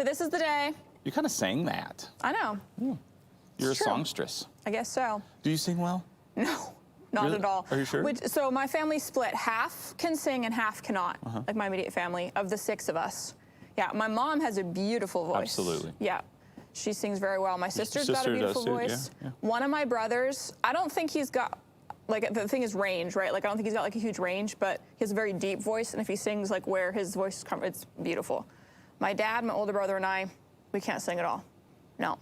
to This Is the Day. You kind of sang that. I know. You're a true. songstress. I guess so. Do you sing well? No, not Really? at all. Are you sure? So my family split. Half can sing and half cannot, like my immediate family, of the 6 of us. Yeah, my mom has a beautiful voice. Absolutely. Yeah, she sings very well. My sister's got a sister beautiful does too, voice. yeah. One of my brothers, I don't think he's got, like, the thing is range, right? Like, I don't think he's got, like, a huge range, but he has a very deep voice, and if he sings, like, where his voice comes, it's beautiful. My dad, my older brother, and I, we can't sing at all. No.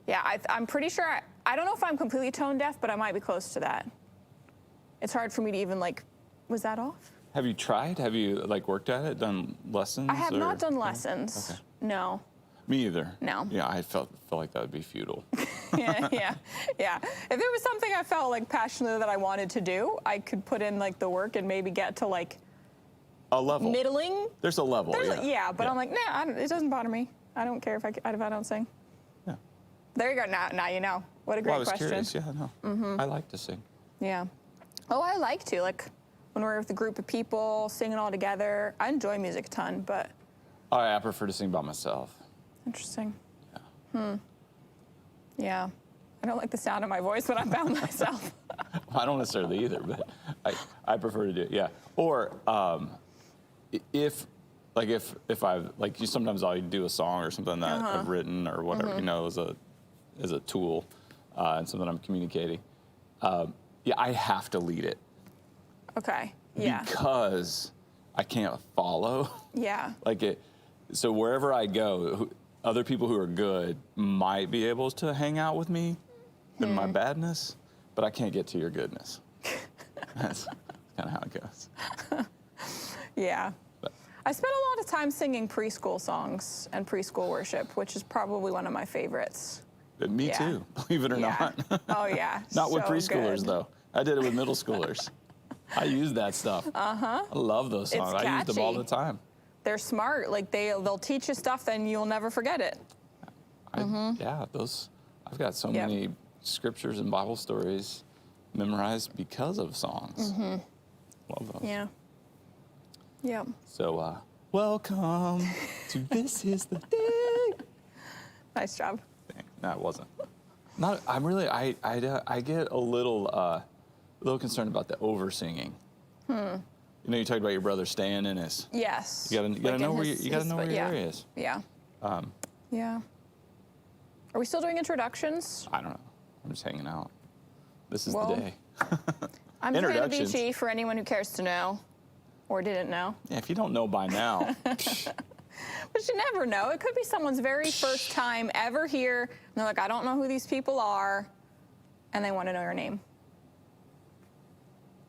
Yeah, I'm pretty sure, I don't know if I'm completely tone deaf, but I might be close to that. It's hard for me to even, like, was that off? Have you tried? Have you, like, worked at it, done lessons? I have not done lessons. Okay. No. Me either. No. Yeah, I felt like that would be futile. yeah. If there was something I felt, like, passionately that I wanted to do, I could put in, like, the work and maybe get to, like, A level. middling. There's a level, Yeah, but I'm like, nah, it doesn't bother me. I don't care if I don't sing. Yeah. There you go. Now you know. What a great Well, I was question. curious. Yeah, no. I like to sing. Yeah. Oh, I like to. Like, when we're with a group of people, singing all together. I enjoy music a ton, but... I prefer to sing by myself. Interesting. Yeah. I don't like the sound of my voice when I'm by myself. I don't necessarily either, but I prefer to do it, yeah. Or if I've, like, sometimes I'll do a song or something that I've written or whatever, you know, as a tool and something I'm communicating. Yeah, I have to lead it. Okay. Yeah. Because I can't follow. Yeah. So wherever I go, other people who are good might be able to hang out with me in my badness, but I can't get to your goodness. That's kind of how it goes. Yeah. I spent a lot of time singing preschool songs and preschool worship, which is probably one of my favorites. Me too, believe it or not. Oh, yeah. Not with So preschoolers, good. though. I did it with middle schoolers. I use that stuff. I love those songs. It's I use them all catchy. the time. They're smart. Like, they'll teach you stuff, and you'll never forget it. Yeah, I've got so many scriptures and Bible stories memorized because of songs. Love those. Yeah. Yeah. So, welcome to This Is the Day. Nice job. No, it wasn't. I get a little concerned about the over singing. You know, you talked about your brother staying in his. Yes. You gotta know where your yeah. area is. Yeah. Yeah. Are we still doing introductions? I don't know. I'm just hanging out. This is Well, the day. I'm Joanna Introductions. Vici, for anyone who cares to know, or didn't know. Yeah, if you don't know by now, But you never know. It could be someone's very first time ever here, and they're like, I don't know who these people are, and they want to know your name.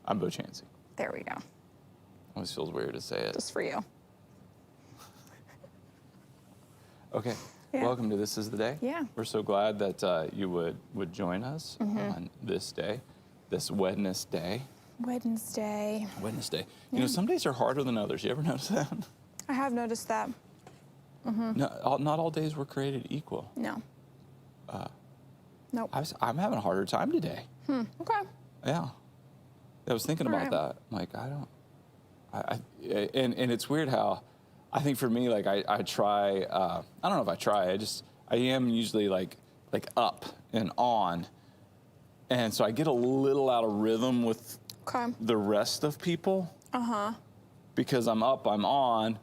I'm Bo Chansey. There we go. Always feels weird to say it. Just for you. Okay. Yeah. Welcome to This Is the Day. Yeah. We're so glad that you would join us on this day, this Wednesday. Wednesday. Wednesday. You know, some days are harder than others. You ever notice that? I have noticed that. No, not all days were created equal. No. Nope. I'm having a harder time today. Okay. Yeah. I was thinking about right. that. I'm like, and it's weird how I think for me, like I try, I don't know if I try, I am usually like up and on. And so I get a little out of rhythm with the rest of people. Because I'm up, I'm on,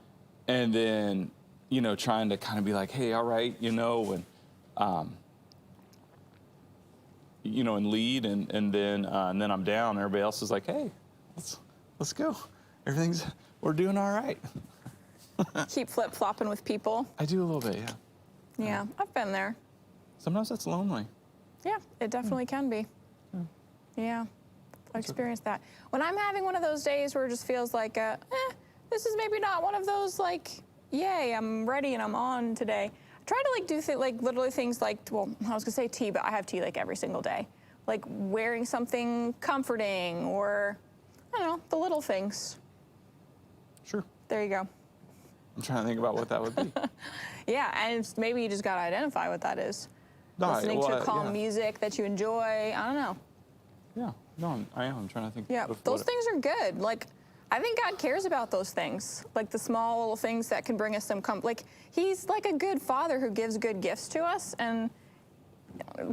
and then, you know, trying to kind of be like, hey, all right, you know, and, you know, and lead, and then I'm down. Everybody else is like, hey, let's go. We're doing all right. Keep flip-flopping with people. I do a little bit, yeah. Yeah, I've been there. Sometimes that's lonely. Yeah, it definitely can be. Yeah, I've experienced that. When I'm having one of those days where it just feels like, this is maybe not one of those, like, yay, I'm ready and I'm on today. I try to, like, do literally things like, well, I was gonna say tea, but I have tea, like, every single day. Like wearing something comforting, or, I don't know, the little things. Sure. There you go. I'm trying to think about what that would be. Yeah, and maybe you just gotta identify what that is. Listening to calm music that you enjoy. I don't know. Yeah, no, I am. I'm trying to think. Yeah, of those what things are good. Like, I think God cares about those things, like the small little things that can bring us some comfort. Like he's like a good father who gives good gifts to us, and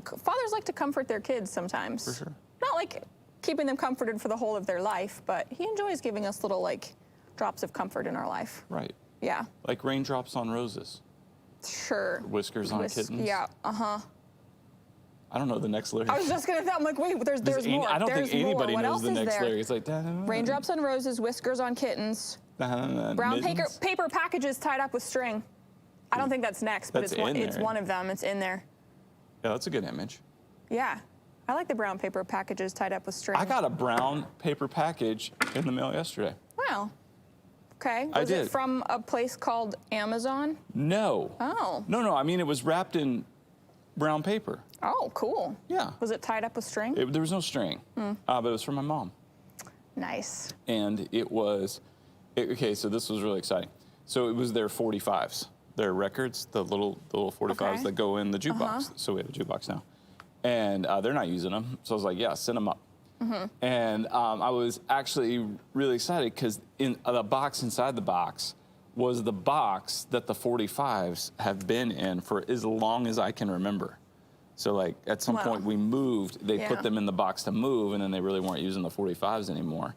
fathers like to comfort their kids sometimes. For sure. Not like keeping them comforted for the whole of their life, but he enjoys giving us little like drops of comfort in our life. Right. Yeah. Like raindrops on roses, Sure. whiskers on kittens. Yeah. Uh-huh. I don't know the next lyric. I was just gonna. I'm like, wait, there's more. I don't There's think anybody more. What knows else the is next there? lyric. It's like Raindrops on roses, whiskers on kittens, brown paper packages tied up with string. I don't think that's next, but That's it's one. in It's there. one of them. It's in there. Yeah, that's a good image. Yeah, I like the brown paper packages tied up with string. I got a brown paper package in the mail yesterday. Wow. Okay. I Was did. it from a place called Amazon? No. Oh. No. I mean, it was wrapped in brown paper. Oh, cool. Yeah. Was it tied up with string? There was no string, but it was from my mom. Nice. And it was, okay, so this was really exciting. So it was their 45s, their records, the little 45s Okay. that go in the jukebox. So we have a jukebox now. And they're not using them. So I was like, yeah, send them up. And I was actually really excited because in the box inside the box was the box that the 45s have been in for as long as I can remember. So like at some Wow. point we moved, they Yeah. put them in the box to move, and then they really weren't using the 45s anymore,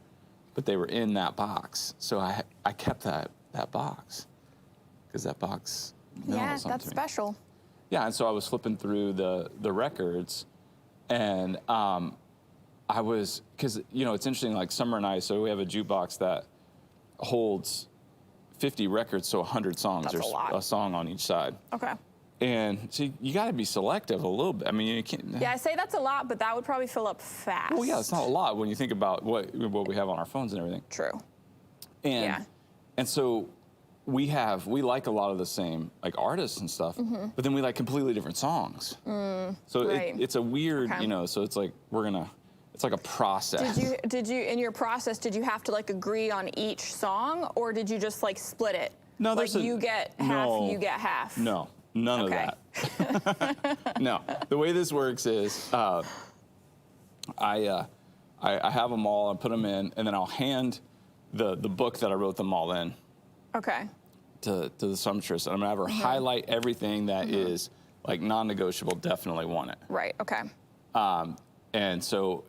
but they were in that box. So I kept that box because that box meant Yeah, something that's to me. special. Yeah, and so I was flipping through the records, and I was, because it's interesting, like Summer and I, so we have a jukebox that holds 50 records, so 100 songs. That's a There's lot. a song on each side. Okay. And so you got to be selective a little bit. I mean, you can't. Yeah, I say that's a lot, but that would probably fill up fast. Well, yeah, it's not a lot when you think about what we have on our phones and everything. True. And Yeah. and so we like a lot of the same like artists and stuff, but then we like completely different songs. So right. it's a weird, Okay. so it's like it's like a process. Did you in your process did you have to like agree on each song, or did you just like split it? No, like there's you get half, no. you get half. No, none Okay. of that. No, the way this works is I have them all, I put them in, and then I'll hand the book that I wrote them all in Okay. to the songstress, and I'm gonna have her highlight everything that is like non-negotiable, definitely want it. Right. Okay. And so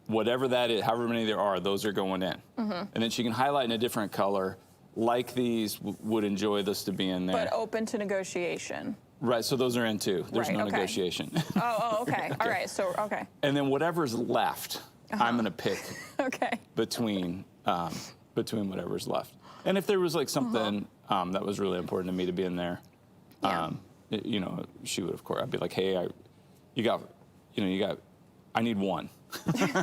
whatever that is, however many there are, those are going in. And then she can highlight in a different color, like these would enjoy this to be in there. But open to negotiation. Right, so those are in too. There's Right, no okay. negotiation. Oh, okay. All right. So, okay. And then whatever's left, I'm gonna pick Okay. between whatever's left. And if there was like something that was really important to me to be in there, Yeah. she would, of course. I'd be like, hey, I need one.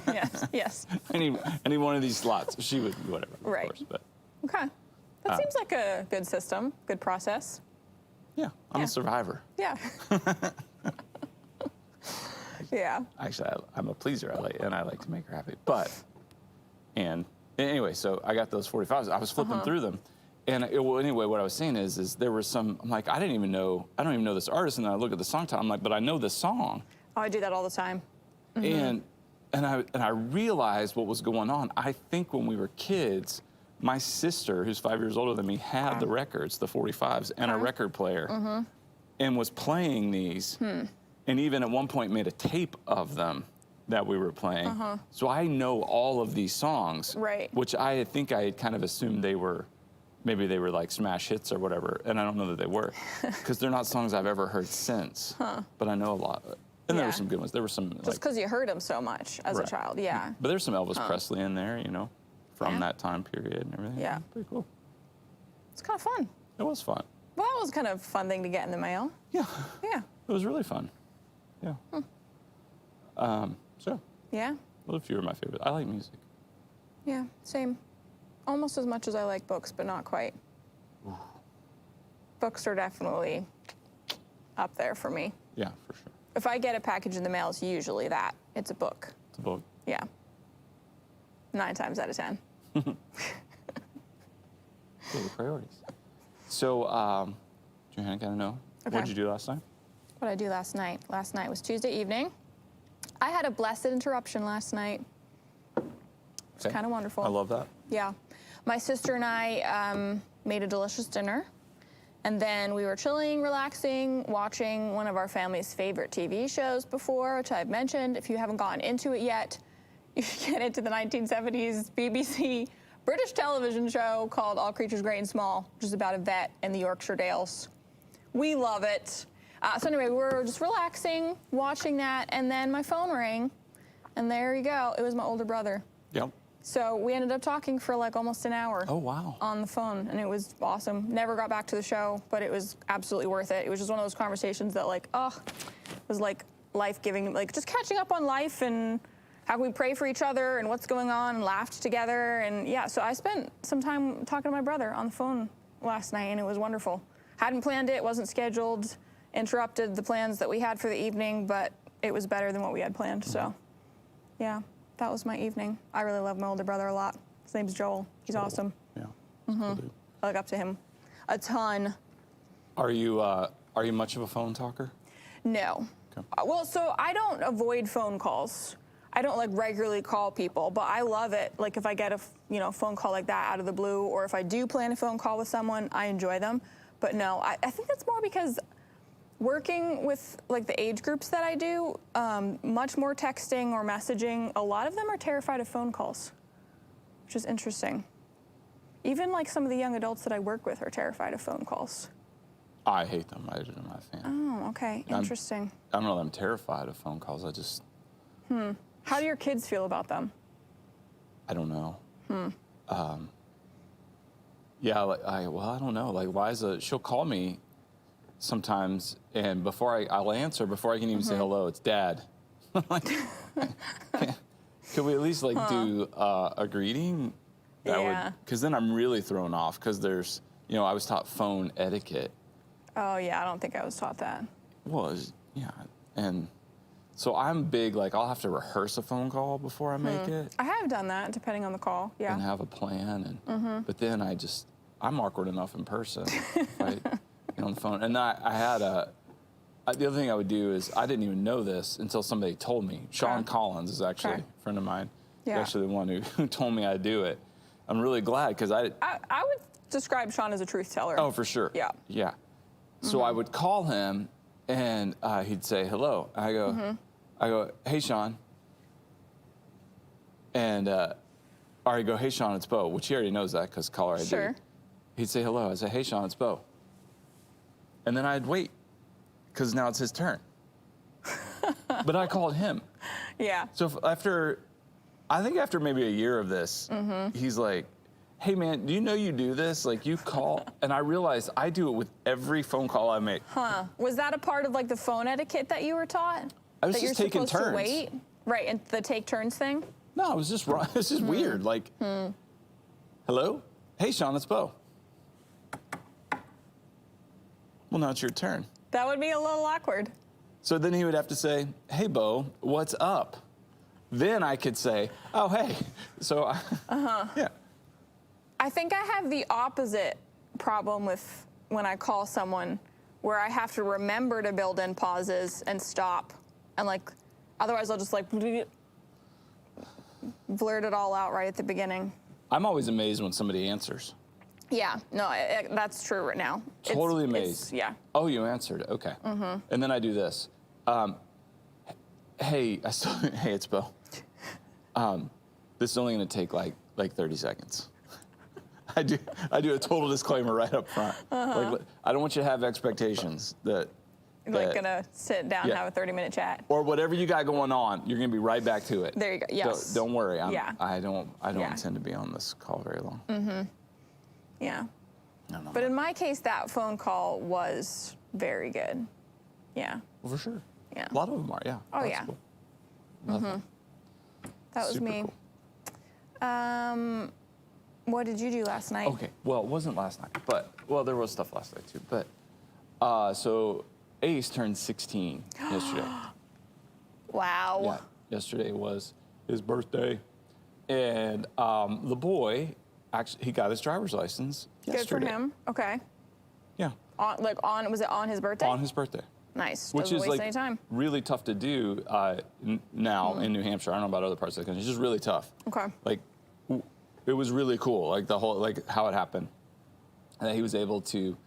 Yes. Yes. I need one of these slots. She would, whatever, Right. of course. But Okay. That seems like a good system, good process. yeah, I'm Yeah. a survivor. Yeah. Yeah. Actually, I'm a pleaser. I like to make her happy. But anyway, so I got those 45s. I was flipping through them, and anyway, what I was saying is there was some. I'm like, I don't even know this artist, and then I look at the song title. I'm like, but I know this song, Oh, I do that all the time. and I realized what was going on. I think when we were kids, my sister, who's 5 years older than me, had the records, the 45s, and a record player, and was playing these, and even at one point made a tape of them that we were playing. So I know all of these songs, Right. which I think I had kind of assumed maybe they were like smash hits or whatever, and I don't know that they were, because they're not songs I've ever heard since. But I know a lot of it. And there Yeah. were some good ones. There were some Just because you heard him so much as a Right. child. Yeah. but there's some Elvis Presley in there, from Yeah. that time period and everything. Yeah. Pretty cool. It's kind of fun. It was fun. Well, that was kind of a fun thing to get in the mail. Yeah. Yeah. It was really fun. Yeah. So Yeah. those are a few of my favorites. I like music. Yeah. Same. Almost as much as I like books, but not quite. Books are definitely up there for me. Yeah, for sure. If I get a package in the mail, it's usually that. It's a book. It's a book. Yeah. 9 times out of 10. Those are priorities. So, Johanna, gotta know, Okay. what did you do last night? What did I do last night? Last night was Tuesday evening. I had a blessed interruption last night. It's Okay. kind of wonderful. I love that. Yeah. My sister and I made a delicious dinner. And then we were chilling, relaxing, watching one of our family's favorite TV shows before, which I've mentioned. If you haven't gotten into it yet, you should get into the 1970s BBC British television show called All Creatures Great and Small, which is about a vet in the Yorkshire Dales. We love it. So anyway, we were just relaxing, watching that, and then my phone rang, and there you go. It was my older brother. Yep. So we ended up talking for like almost an hour. Oh, wow. On the phone, and it was awesome. Never got back to the show, but it was absolutely worth it. It was just one of those conversations that like, was like life-giving, like just catching up on life and how can we pray for each other and what's going on and laughed together. And yeah, so I spent some time talking to my brother on the phone last night, and it was wonderful. Hadn't planned it, wasn't scheduled, interrupted the plans that we had for the evening, but it was better than what we had planned, so yeah. That was my evening. I really love my older brother a lot. His name's Joel. He's awesome. Yeah. I look up to him a ton. Are you much of a phone talker? No. Okay. Well, so I don't avoid phone calls. I don't like regularly call people, but I love it. Like if I get a phone call like that out of the blue, or if I do plan a phone call with someone, I enjoy them. But no, I think that's more because working with like the age groups that I do, much more texting or messaging, a lot of them are terrified of phone calls, which is interesting. Even like some of the young adults that I work with are terrified of phone calls. I hate them. I'm not a fan. Oh, okay, interesting. I don't know that I'm terrified of phone calls. I just... How do your kids feel about them? I don't know. Yeah, I don't know. Like Liza, she'll call me sometimes, and before I'll answer, before I can even say hello, it's Dad. Like, can we at least like do a greeting? Because then I'm really thrown off. Because there's, I was taught phone etiquette. Oh yeah, I don't think I was taught that. Well, yeah, and so I'm big. Like I'll have to rehearse a phone call before I make it. I have done that, depending on the call. Yeah. And have a plan, and but then I'm awkward enough in person. Right? On the phone. And I had the other thing I would do is, I didn't even know this until somebody told me. Sean Collins is actually a friend of mine. Yeah. He's actually the one who told me how to do it. I'm really glad, because I would describe Sean as a truth teller. Oh, for sure. Yeah. Yeah. So I would call him, and he'd say hello. I go, hey, Sean. And or I go, hey, Sean, it's Bo, which he already knows that because caller ID. Sure. He'd say hello. I'd say, hey, Sean, it's Bo. And then I'd wait, because now it's his turn. But I called him. Yeah. So after maybe a year of this, he's like, hey, man, do you know you do this? Like, you call, and I realized I do it with every phone call I make. Huh. Was that a part of, like, the phone etiquette that you were taught? I was that just you're taking supposed turns. to wait? Right, and the take turns thing? No, it was just wrong. It was just weird. Like, hello? Hey, Sean, it's Bo. Well, now it's your turn. That would be a little awkward. So then he would have to say, hey, Bo, what's up? Then I could say, oh, hey. So, yeah. I think I have the opposite problem with when I call someone, where I have to remember to build in pauses and stop. And like, otherwise I'll just like blurt it all out right at the beginning. I'm always amazed when somebody answers. Yeah, no, that's true right now. Totally amazed. Yeah. Oh, you answered. Okay. And then I do this. Hey, hey, it's Bo. This is only going to take like 30 seconds. I do a total disclaimer right up front. Like, I don't want you to have expectations that Like gonna sit down and have a 30-minute chat. Or whatever you got going on, you're gonna be right back to it. There you go. Yes. Don't worry. Yeah. I don't intend to be on this call very long. Yeah. No. But in my case, that phone call was very good. Yeah. Well, for sure. Yeah. A lot of them are. Yeah. Oh, That's yeah. Cool. Love it. That was Super me. Cool. What did you do last night? Okay. Well, it wasn't last night, but there was stuff last night too. But so Ace turned 16 yesterday. Wow. Yeah. Yesterday was his birthday, and the boy actually he got his driver's license yesterday. Good for him. Okay. Yeah. Was it on his birthday? On his birthday. Nice. Which Doesn't is waste like any time. really tough to do now in New Hampshire. I don't know about other parts of the country. It's just really tough. Okay. Like it was really cool, like the whole, like how it happened. And that he was able to,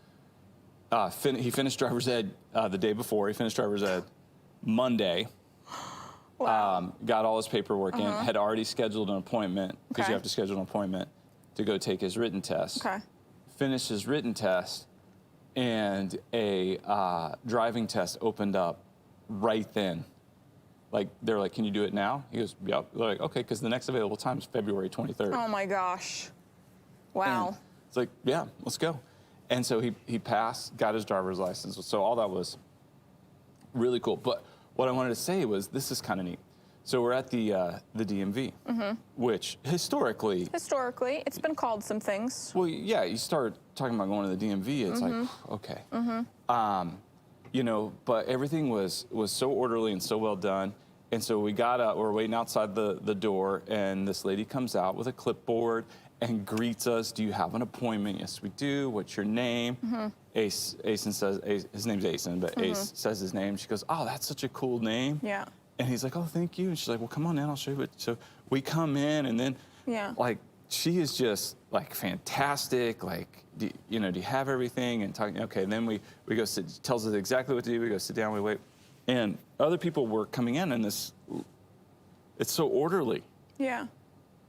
he finished driver's ed the day before. He finished driver's ed Monday. Wow. Got all his paperwork in, had already scheduled an appointment, because Okay. you have to schedule an appointment to go take his written test. Okay. Finished his written test, and a driving test opened up right then. Like, they're like, can you do it now? He goes, yep. They're like, okay, because the next available time is February 23rd. Oh my gosh. Wow. And it's like, yeah, let's go. And so he passed, got his driver's license. So all that was really cool. But what I wanted to say was, this is kind of neat. So we're at the DMV, which historically, It's been called some things. well, yeah, you start talking about going to the DMV, it's like, okay. You know, but everything was so orderly and so well done. And so we got up, we're waiting outside the door, and this lady comes out with a clipboard and greets us. Do you have an appointment? Yes, we do. What's your name? Asen says, his name's Asen, but Ace says his name. She goes, oh, that's such a cool name. Yeah. And he's like, oh, thank you. And she's like, well, come on in, I'll show you what. So we come in, and then, Yeah. like, she is just, like, fantastic. Like, do you have everything? And talking, okay, and then we go sit, tells us exactly what to do. We go sit down, we wait. And other people were coming in, and it's so orderly, Yeah.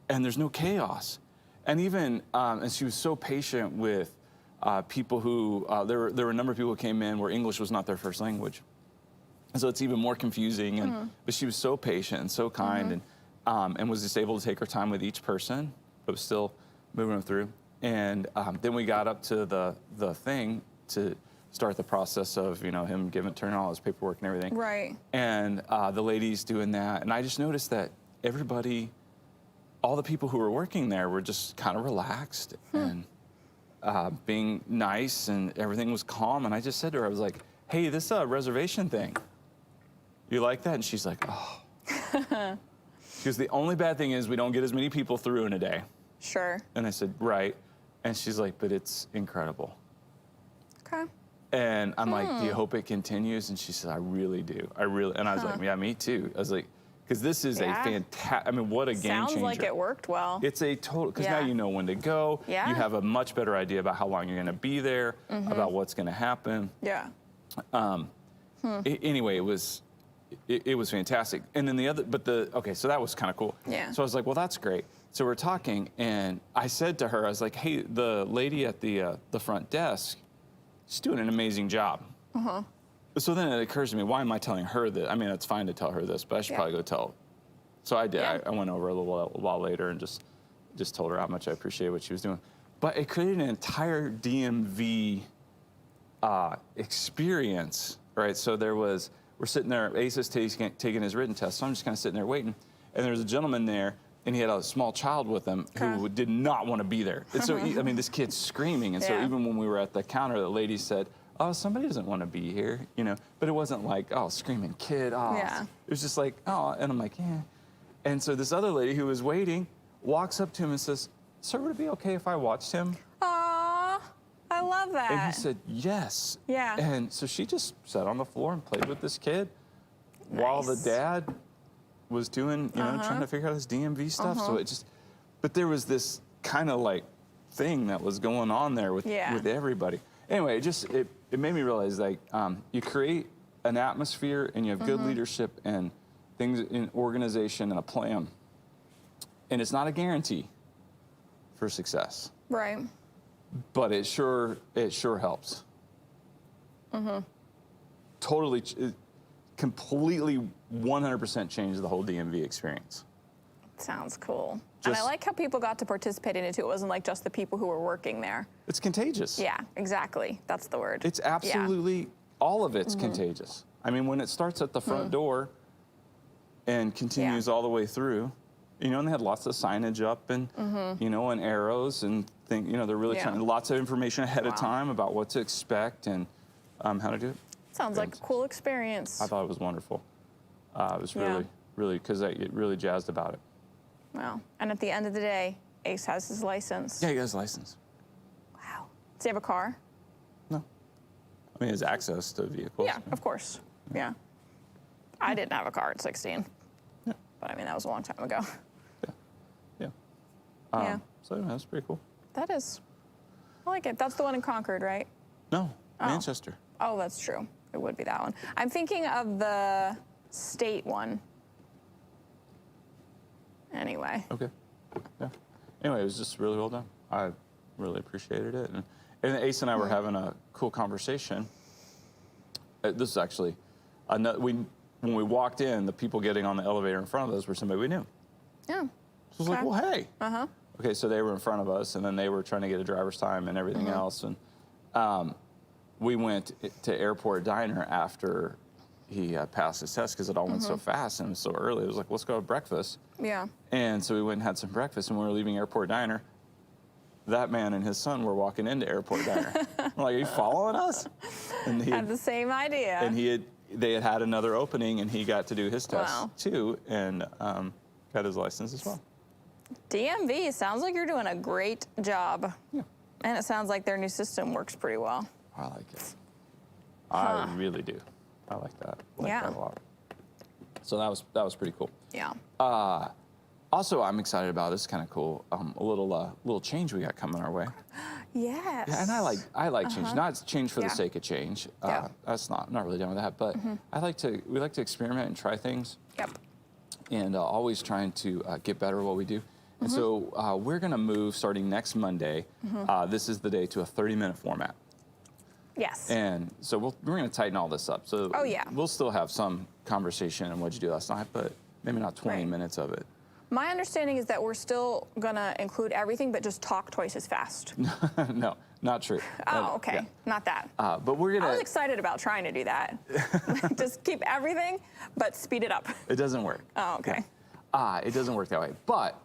and there's no chaos. And even, and she was so patient with people who, there were a number of people who came in where English was not their first language. And so it's even more confusing. And but she was so patient and so kind, and was just able to take her time with each person, but was still moving them through. And then we got up to the thing to start the process of him turning all his paperwork and everything. Right. And the lady's doing that, and I just noticed that everybody, all the people who were working there, were just kind of relaxed and being nice, and everything was calm. And I just said to her, I was like, hey, this reservation thing, you like that? And she's like, oh. She goes, the only bad thing is we don't get as many people through in a day. Sure. And I said, right. And she's like, but it's incredible. Okay. And I'm like, do you hope it continues? And she said, I really do. I really. And I was like, yeah, me too. I was like, because this is Yeah. a fantastic, I mean, what a game changer. Sounds like it worked well. It's a total, because now Yeah. you know when to go. Yeah. You have a much better idea about how long you're going to be there, about what's going to happen. Yeah. Anyway, it was fantastic. And then okay, so that was kind of cool. Yeah. So I was like, well, that's great. So we're talking, and I said to her, I was like, hey, the lady at the front desk, she's doing an amazing job. So then it occurs to me, why am I telling her this? I mean, it's fine to tell her this, but I should Yeah. probably go tell. So I did. Yeah. I went over a little while later and just told her how much I appreciated what she was doing. But it created an entire DMV experience, right? So we're sitting there, Ace is taking his written test, so I'm just kind of sitting there waiting. And there was a gentleman there, and he had a small child with him who Okay. did not want to be there. And so, I mean, this kid's screaming. And so Yeah. even when we were at the counter, the lady said, oh, somebody doesn't want to be here, But it wasn't like, oh, screaming kid, oh. Yeah. It was just like, oh, and I'm like, yeah. And so this other lady who was waiting walks up to him and says, sir, would it be okay if I watched him? Aw, I love that. And he said, yes. Yeah. And so she just sat on the floor and played with this kid while the Nice. dad was doing, trying to figure out his DMV stuff. So but there was this kind of like thing that was going on there with everybody. Anyway, it made me realize, like, you create an atmosphere and you have good leadership and things in organization and a plan. And it's not a guarantee for success, Right. but it sure helps. Totally, completely 100% changed the whole DMV experience. Sounds cool. And I Just- like how people got to participate in it too. It wasn't like just the people who were working there. It's contagious. Yeah, exactly. That's the word. It's absolutely, all of it's contagious. I mean, when it starts at the front door and continues all the way through, and they had lots of signage up and, and arrows and things, they're really trying, lots of information ahead of time about what to expect and how to do it. Sounds like a cool experience. I thought it was wonderful. It was Yeah. really, because I get really jazzed about it. Wow. And at the end of the day, Ace has his license. Yeah, he has a license. Wow. Does he have a car? No. I mean, he has access to vehicles. Yeah, of course. Yeah. I didn't have a car at 16. Yeah. But I mean, that was a long time ago. Yeah. Yeah. So yeah, that's pretty cool. That is. I like it. That's the one in Concord, right? No, Manchester. Oh, that's true. It would be that one. I'm thinking of the state one. Anyway. Okay. Yeah. Anyway, it was just really well done. I really appreciated it. And Ace and I were having a cool conversation. This is actually, when we walked in, the people getting on the elevator in front of us were somebody we knew. Yeah. So I was like, well, hey. Uh-huh. Okay, so they were in front of us, and then they were trying to get a driver's time and everything else. And we went to Airport Diner after he passed his test because it all went so fast and it was so early. It was like, let's go to breakfast. Yeah. And so we went and had some breakfast, and when we were leaving Airport Diner, that man and his son were walking into Airport Diner. I'm like, are you following us? And he Had the same idea. and they had another opening, and he got to do his test Wow. too, and got his license as well. DMV sounds like you're doing a great job. Yeah. And it sounds like their new system works pretty well. I like it. I really do. I like that. I like Yeah. that a lot. So that was pretty cool. Yeah. Also, I'm excited about this. Kind of cool. A little change we got coming our way. Yes. Yeah, and I like change. Not change for Yeah. the sake of change. Yeah. That's not really done with that. But we like to experiment and try things, Yep. and always trying to get better at what we do. And so we're going to move starting next Monday. This is the day to a 30-minute format. Yes. And so we're going to tighten all this up. So Oh, yeah. we'll still have some conversation on what you do last night, but maybe not 20 Right. minutes of it. My understanding is that we're still gonna include everything, but just talk twice as fast. No, not true. Oh, okay. Yeah. Not that. But we're I was going to, excited about trying to do that. Just keep everything, but speed it up. it doesn't work. Oh, okay. It doesn't work that way. But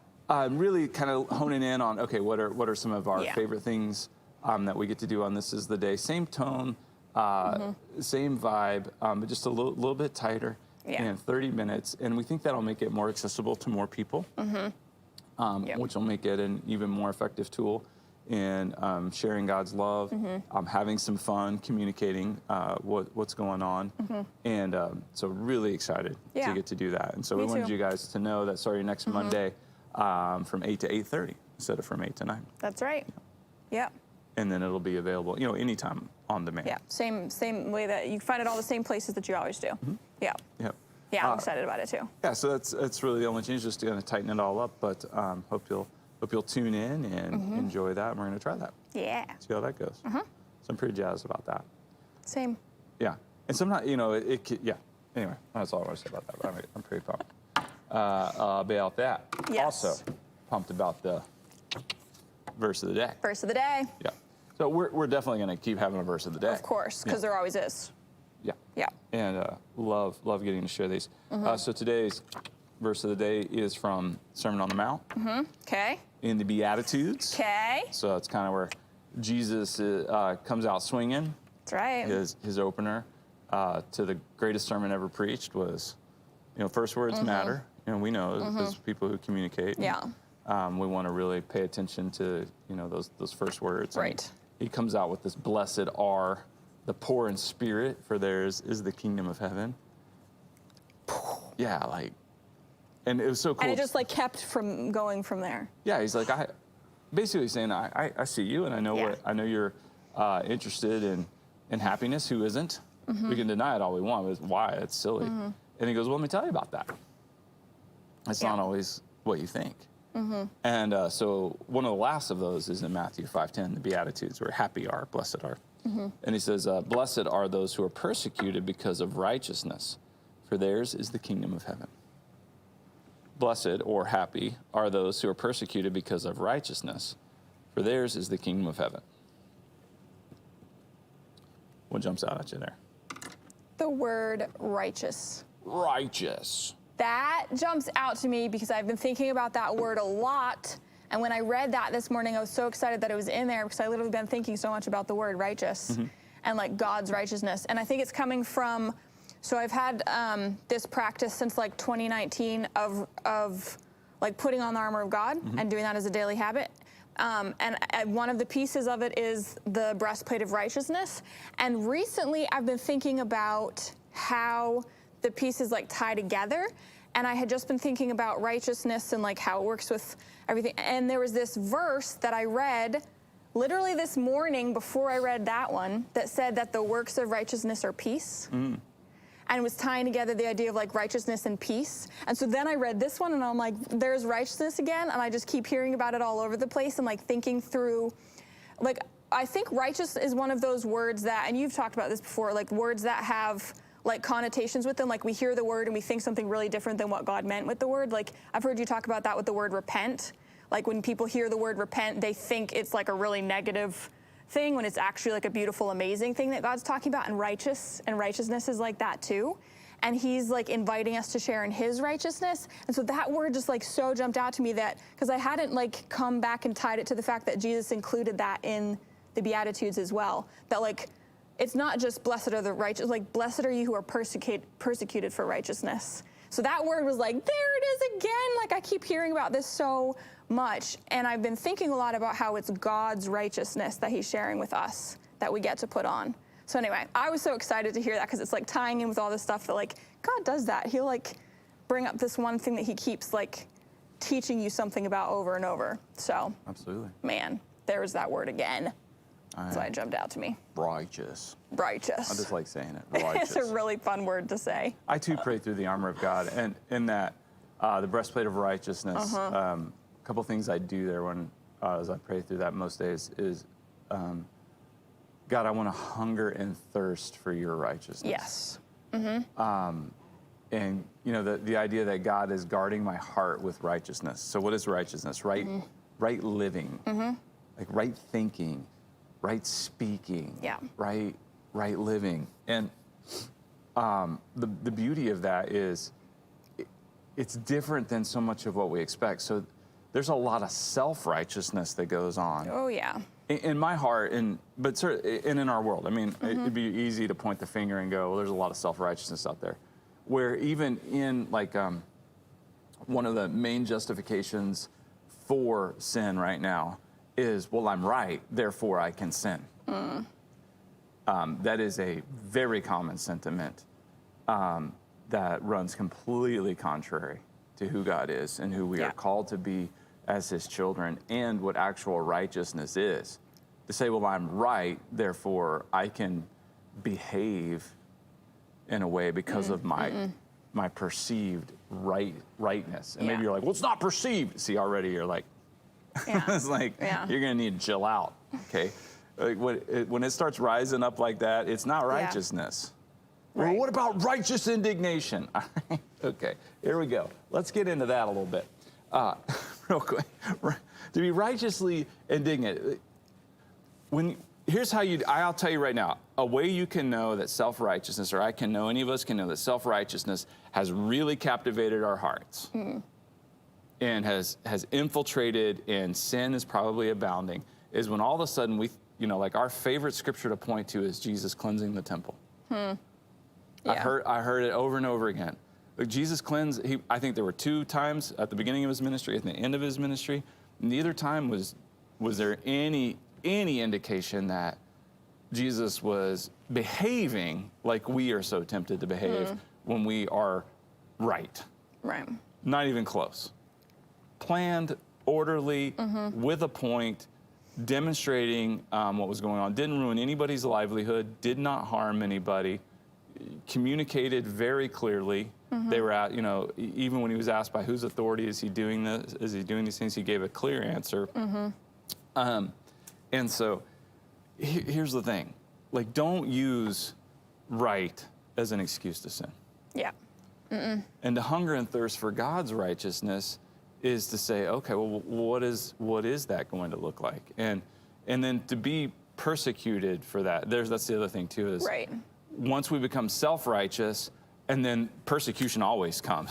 really kind of honing in on, okay, what are some of our Yeah. favorite things that we get to do on This Is the Day? Same tone, same vibe, but just a little bit tighter. Yeah. And 30 minutes. And we think that'll make it more accessible to more people, Yep. which will make it an even more effective tool in sharing God's love, having some fun, communicating what's going on. And so really excited Yeah. to get to do that. And so Me we wanted too. you guys to know that starting next Monday from 8 to 8:30 instead of from 8 to 9. That's right. Yep. And then it'll be available, anytime on demand. Yeah. Same way that you find it all the same places that you always do. Yeah. Yep. Yeah, I'm excited about it too. Yeah, so that's really the only change, just going to tighten it all up. But hope you'll tune in and enjoy that. And we're going to try that, Yeah. see how that goes. So I'm pretty jazzed about that. Same. Yeah, and sometimes yeah. Anyway, that's all I want to say about that. But I'm pretty pumped about that. Yes. Also pumped about the verse of the day. Verse of the day. Yeah. So we're definitely going to keep having a verse of the day. Of course, because there always is. Yeah. Yeah. And love getting to share these. So today's verse of the day is from Sermon on the Mount Okay. in the Beatitudes. Okay. So it's kind of where Jesus comes out swinging. That's right. His opener to the greatest sermon ever preached was, first words matter. We know as people who communicate. Yeah. We want to really pay attention to those first words. And Right. he comes out with this blessed are the poor in spirit, for theirs is the kingdom of heaven. Yeah, and it was so cool. And it just kept from going from there. Yeah, he's like, basically saying, I see you, and I know you're interested in happiness. Who isn't? We can deny it all we want, but why? It's silly. And he goes, well, let me tell you about that. It's not always what you think. And so one of the last of those is in Matthew 5:10, the Beatitudes, where happy are, blessed are. And he says, blessed are those who are persecuted because of righteousness, for theirs is the kingdom of heaven. Blessed or happy are those who are persecuted because of righteousness, for theirs is the kingdom of heaven. What jumps out at you there? The word righteous. Righteous. That jumps out to me because I've been thinking about that word a lot. And when I read that this morning, I was so excited that it was in there because I literally been thinking so much about the word righteous and God's righteousness. And I think it's coming from, so I've had this practice since 2019 of putting on the armor of God and doing that as a daily habit. And one of the pieces of it is the breastplate of righteousness. And recently I've been thinking about how the pieces tie together. And I had just been thinking about righteousness and like how it works with everything. And there was this verse that I read literally this morning before I read that one that said that the works of righteousness are peace. And it was tying together the idea of like righteousness and peace. And so then I read this one and I'm like, there's righteousness again. And I just keep hearing about it all over the place and like thinking through, like, I think righteous is one of those words that, and you've talked about this before, like words that have like connotations with them. Like we hear the word and we think something really different than what God meant with the word. Like I've heard you talk about that with the word repent. Like when people hear the word repent, they think it's like a really negative thing when it's actually like a beautiful, amazing thing that God's talking about. And righteousness is like that too. And he's like inviting us to share in his righteousness. And so that word just like so jumped out to me that, because I hadn't like come back and tied it to the fact that Jesus included that in the Beatitudes as well. That like, it's not just blessed are the righteous, like blessed are you who are persecuted for righteousness. So that word was like, there it is again. Like I keep hearing about this so much. And I've been thinking a lot about how it's God's righteousness that he's sharing with us that we get to put on. So anyway, I was so excited to hear that because it's like tying in with all this stuff that like God does that. He'll like bring up this one thing that he keeps like teaching you something about over and over. So Absolutely. man, there's that word again. That's why it jumped out to me. Righteous. Righteous. I just like saying it. Righteous. It's a really fun word to say. I too pray through the armor of God, and in that, the breastplate of righteousness. A couple things I do there when as I pray through that most days is, God, I want to hunger and thirst for your righteousness. Yes. And you know the idea that God is guarding my heart with righteousness. So what is righteousness? Right living, like right thinking, right speaking, right living. And the beauty of that is it's different than so much of what we expect. So there's a lot of self-righteousness that goes on. Oh, yeah. In my heart, but in our world. I mean, it'd be easy to point the finger and go, well, there's a lot of self-righteousness out there. Where even in like one of the main justifications for sin right now is, well, I'm right, therefore I can sin. That is a very common sentiment that runs completely contrary to who God is and who we are called to be as his children and what actual righteousness is. To say, well, I'm right, therefore I can behave in a way because of my perceived rightness. And maybe you're like, well, it's not perceived. See, already you're like, it's like, you're going to need to chill out, okay? Like when it starts rising up like that, it's not righteousness. Well, what about righteous indignation? Okay, here we go. Let's get into that a little bit. Real quick. To be righteously indignant, here's how I'll tell you right now, a way you can know that self-righteousness, or I can know, any of us can know that self-righteousness has really captivated our hearts and has infiltrated, and sin is probably abounding, is when all of a sudden like our favorite scripture to point to is Jesus cleansing the temple. I heard it over and over again. But Jesus cleansed, I think there were 2 times at the beginning of his ministry, at the end of his ministry. Neither time was there any indication that Jesus was behaving like we are so tempted to behave when we are right. Right. Not even close. Planned, orderly, with a point, demonstrating what was going on. Didn't ruin anybody's livelihood, did not harm anybody, communicated very clearly. They were at, even when he was asked by whose authority is he doing this, is he doing these things, he gave a clear answer. And so here's the thing, like, don't use right as an excuse to sin. Yeah. And to hunger and thirst for God's righteousness is to say, okay, well, what is that going to look like? And then to be persecuted for that. That's the other thing too, is once we become self-righteous, and then persecution always comes.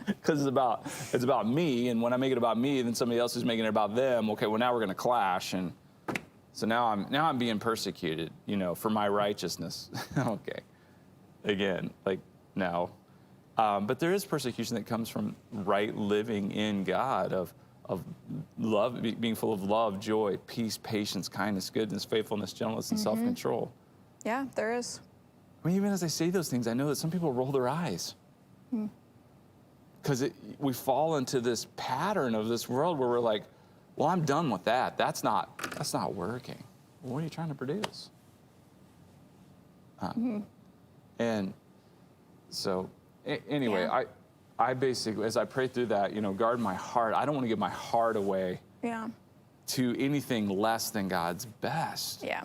Because it's about me, and when I make it about me, then somebody else is making it about them. Okay, well, now we're going to clash, and so now I'm being persecuted, for my righteousness. Okay, again, like now, but there is persecution that comes from right living in God, of love, being full of love, joy, peace, patience, kindness, goodness, faithfulness, gentleness, and self-control. Yeah, there is. I mean, even as I say those things, I know that some people roll their eyes. because we fall into this pattern of this world where we're like, well, I'm done with that. That's not working. Well, what are you trying to produce? And so anyway, Yeah. I basically, as I pray through that, guard my heart. I don't want to give my heart away Yeah. to anything less than God's best Yeah.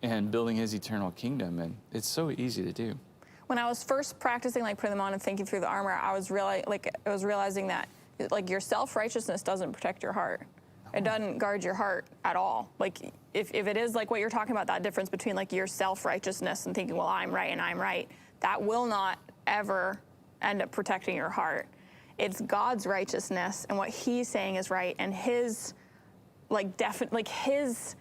and building his eternal kingdom. And it's so easy to do. When I was first practicing, like putting them on and thinking through the armor, I was realizing that like your self-righteousness doesn't protect your heart. It doesn't guard your heart at all. Like if it is like what you're talking about, that difference between like your self-righteousness and thinking, well, I'm right and I'm right, that will not ever end up protecting your heart. It's God's righteousness and what he's saying is right, and his his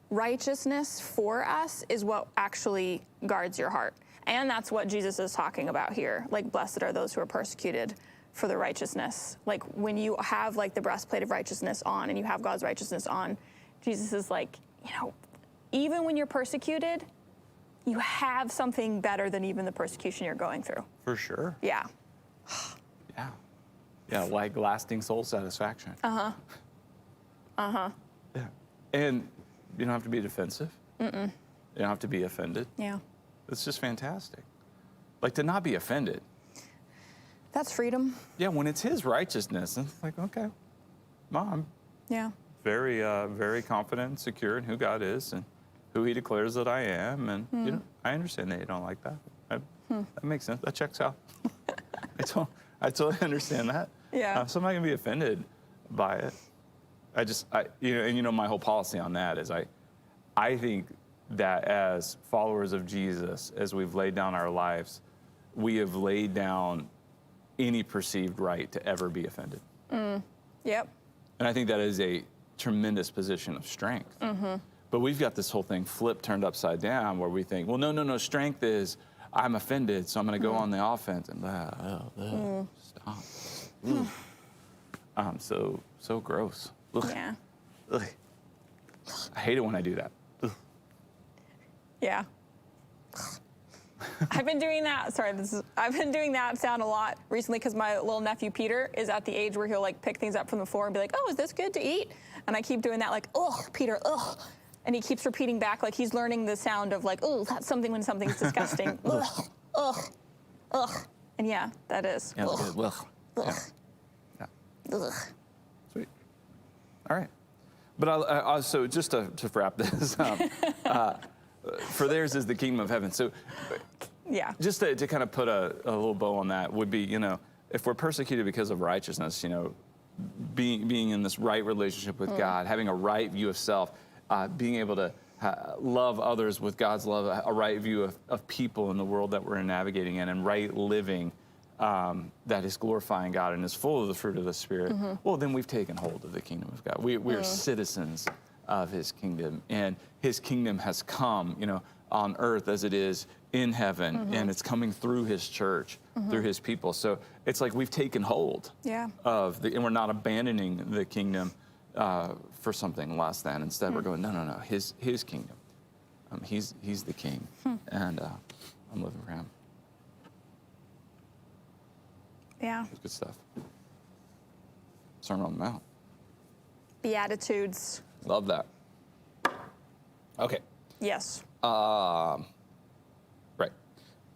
righteousness for us is what actually guards your heart. And that's what Jesus is talking about here. Like, blessed are those who are persecuted for the righteousness. Like, when you have like the breastplate of righteousness on and you have God's righteousness on, Jesus is like, even when you're persecuted, you have something better than even the persecution you're going through. For sure. Yeah. Yeah. Yeah, like lasting soul satisfaction. Uh-huh. Uh-huh. Yeah. And you don't have to be defensive. You don't have to be offended. Yeah. It's just fantastic. Like, to not be offended. That's freedom. Yeah, when it's his righteousness, it's like, okay, I'm Yeah. very, very confident and secure in who God is and who he declares that I am. And, I understand that you don't like that. That makes sense. That checks out. I totally understand that. Yeah. So I'm not going to be offended by it. My whole policy on that is I think that as followers of Jesus, as we've laid down our lives, we have laid down any perceived right to ever be offended. Yep. And I think that is a tremendous position of strength. But we've got this whole thing turned upside down where we think, well, no, strength is I'm offended, so I'm going to go on the offense and stop. So gross. Ugh. Yeah. Ugh. I hate it when I do that. Ugh. Yeah. I've been doing that. I've been doing that sound a lot recently because my little nephew Peter is at the age where he'll like pick things up from the floor and be like, "Oh, is this good to eat?" And I keep doing that, like, "Ugh, Peter, ugh," and he keeps repeating back like he's learning the sound of like, "Oh, that's something when something's disgusting." Ugh, ugh, ugh, and yeah, that is. Yeah, Ugh. that's good. Ugh. Ugh. Yeah. Ugh. Sweet. All right. But also, just to wrap this up, for theirs is the kingdom of heaven. So Yeah. just to kind of put a little bow on that would be, if we're persecuted because of righteousness, being in this right relationship with God, having a right view of self, being able to love others with God's love, a right view of people in the world that we're navigating in, and right living that is glorifying God and is full of the fruit of the Spirit, well, then we've taken hold of the kingdom of God. We are citizens of his kingdom, and his kingdom has come, on earth as it is in heaven, and it's coming through his church, through his people. So it's like we've taken hold of and we're not abandoning the kingdom for something less than. Instead, we're going, no, his kingdom. He's the king, and I'm living for him. Yeah. It's good stuff. Sermon on the Mount. Beatitudes. Love that. Okay. Yes. Right.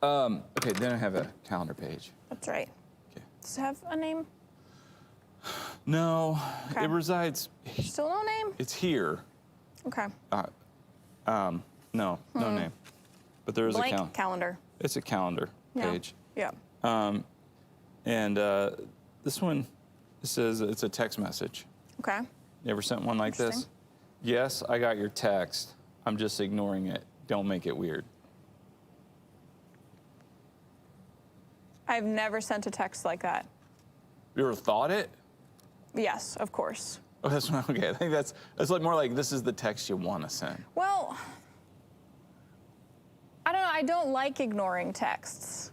Okay, then I have a calendar page. That's right. Okay. Does it have a name? No, Okay. it resides, Still no name? it's here. Okay. No name. But there is a Blank calendar. calendar. It's a calendar Yeah. page. Yeah. And this one, it says it's a text message. Okay. You ever sent one like this? Interesting. Yes, I got your text. I'm just ignoring it. Don't make it weird. I've never sent a text like that. You ever thought it? Yes, of course. Oh, that's okay. I think that's like more like this is the text you want to send. Well, I don't know. I don't like ignoring texts.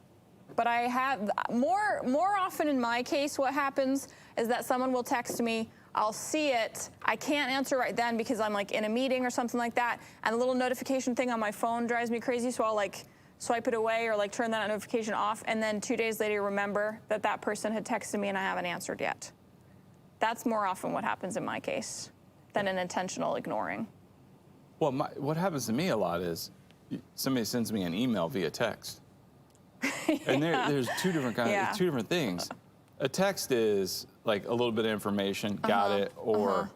But I have more often in my case, what happens is that someone will text me, I'll see it, I can't answer right then because I'm like in a meeting or something like that, and a little notification thing on my phone drives me crazy, so I'll like swipe it away or like turn that notification off, and then 2 days later remember that that person had texted me and I haven't answered yet. That's more often what happens in my case than an intentional ignoring. Well, what happens to me a lot is somebody sends me an email via text. And there's two different kinds, two different things. A text is like a little bit of information, got it, or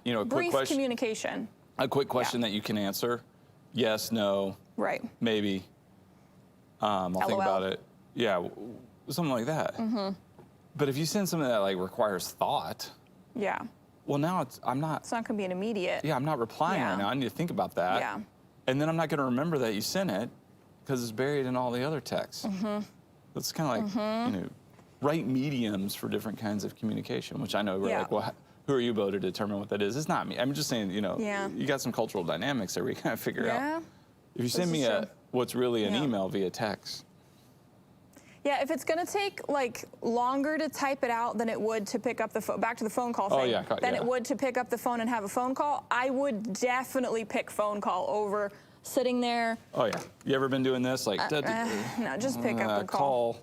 you know, a quick brief communication. A quick question that you can answer, yes, no, Right. maybe. I'll think LOL. about it. Yeah, something like that. But if you send something that like requires thought, Yeah. well, now I'm not. It's not going to be an immediate. Yeah, I'm not replying right now. I need to think about that. Yeah. And then I'm not going to remember that you sent it because it's buried in all the other texts. It's kind of like, you know, right mediums for different kinds of communication, which I know we're like, well, who are you, Bo, to determine what that is? It's not me. I'm just saying, you know, you got some cultural dynamics that we kind of figure out. If you send me what's really an email via text. Yeah, if it's gonna take like longer to type it out than it would to pick up the phone, back to the phone call thing, than it would to pick up the phone and have a phone call, I would definitely pick phone call over sitting there. Oh yeah, you ever been doing this? Like, no, just pick up the call.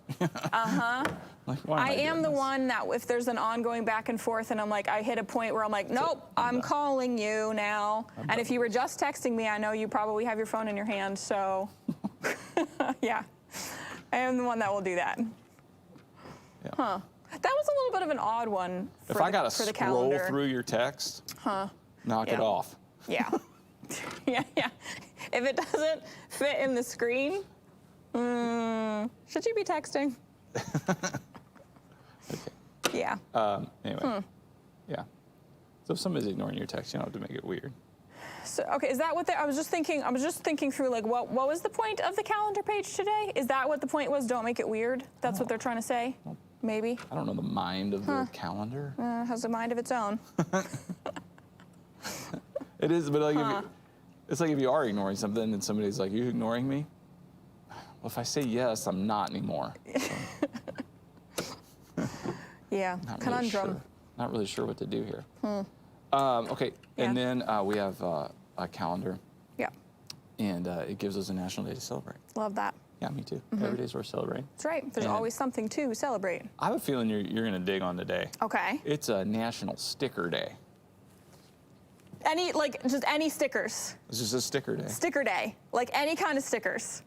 Like, I am the one that if there's an ongoing back and forth and I'm like, I hit a point where I'm like, nope, I'm calling you now. And if you were just texting me, I know you probably have your phone in your hand, so yeah. I am the one that will do that. Yeah. Huh. That was a little bit of an odd one for if I got to for the scroll calendar. through your text, knock it off. Yeah. yeah. If it doesn't fit in the screen, should you be texting? Yeah. Anyway. Yeah. So if somebody's ignoring your text, you don't have to make it weird. So, okay, is that what I was just thinking through, like, what was the point of the calendar page today? Is that what the point was? Don't make it weird? That's what they're trying to say? Maybe? I don't know the mind of the calendar. Has a mind of its own. It is, but like it's like if you are ignoring something and somebody's like, you ignoring me? Well, if I say yes, I'm not anymore. Yeah, conundrum. Not really sure what to do here. Okay, and then we have a calendar. Yeah. And it gives us a national day to celebrate. Love that. Yeah, me too. Every day's worth celebrating. That's right. There's always something to celebrate. I have a feeling you're going to dig on today. Okay. It's a National Sticker Day. Just any stickers. It's just a sticker day. Sticker day. Like any kind of stickers.